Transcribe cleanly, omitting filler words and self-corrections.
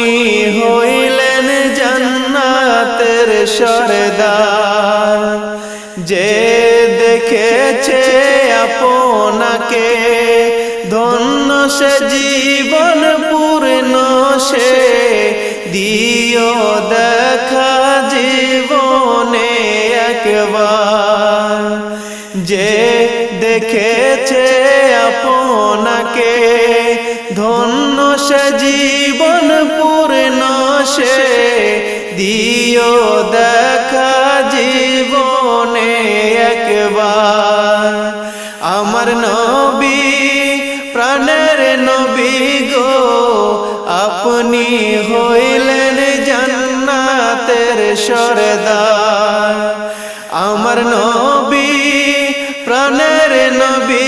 আপনি হইলেন জান্নাতের সরদার। যে দেখেছে আপনাকে ধন্য সে জীবন পূর্ণ সে, দিও দেখা জীবনে একবার। যে দেখেছে আপনাকে ধন্য সে জীবন পূর্ণ সে, দিও দেখা জীবনে একবার। আমার নবী প্রাণের নবী গো, আপনি হইলেন জান্নাতের সরদার। আমার নবী প্রাণের নবী